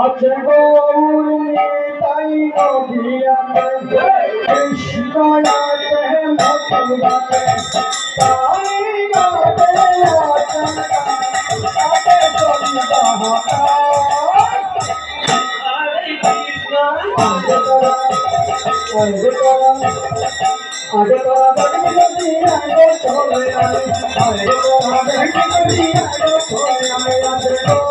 আছে গৌর তাই নদিয়া কৃষ্ণ আছে মথুরাতে তাই গাতে আছেন তাতে চন্দ্র আগে তোরা দেখি আগে চলে আগে তোরা দেখি আগে চলে আগে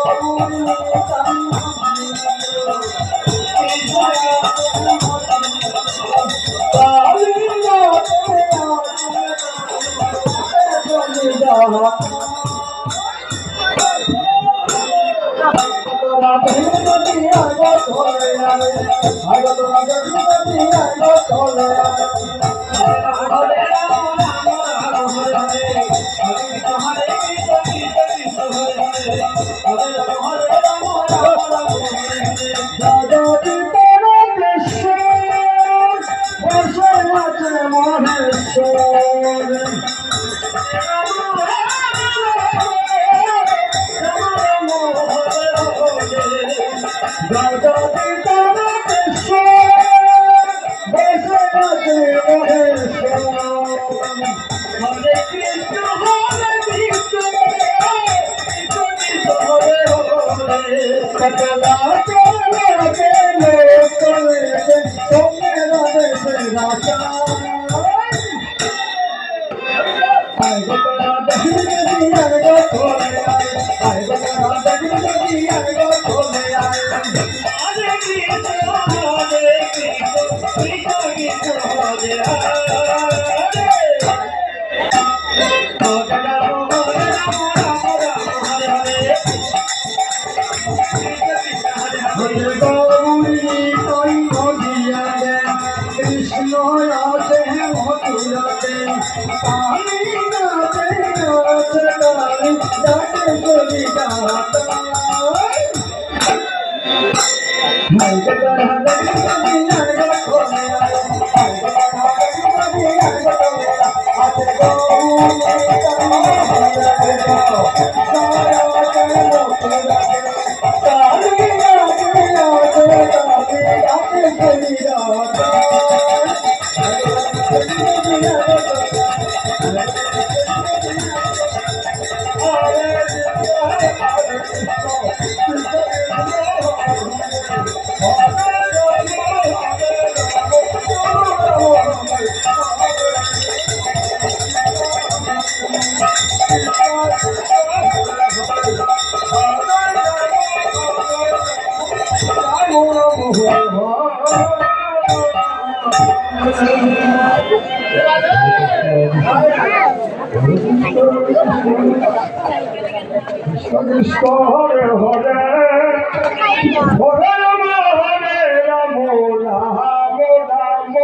হরে হরে হরে রাম হরে রাম রাম রাম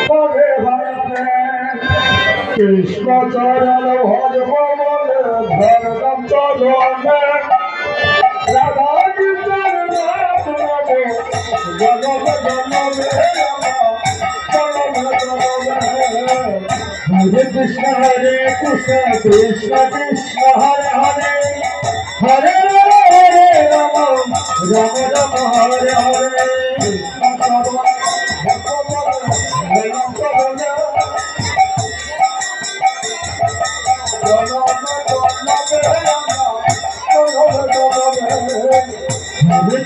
হরে হরে কৃষ্ণ চরণ ভজ মনে ধরম চরণে রাধা কৃষ্ণ জগত জনমে Hare Krishna Krishna Krishna Hare Hare Hare Rama Rama Rama Hare Hare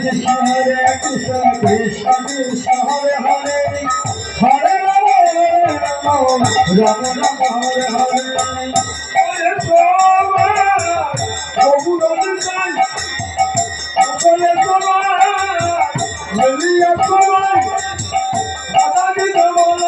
Hare Krishna Krishna Krishna Hare Hare Hare Rama Rama Hare Hare Hare Rama Prabhu Ramchandra Apale Samay Meliya Samay Adani Samay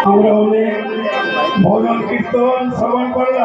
আমরা অনেক ভজন কীর্তন শ্রবণ করলাম।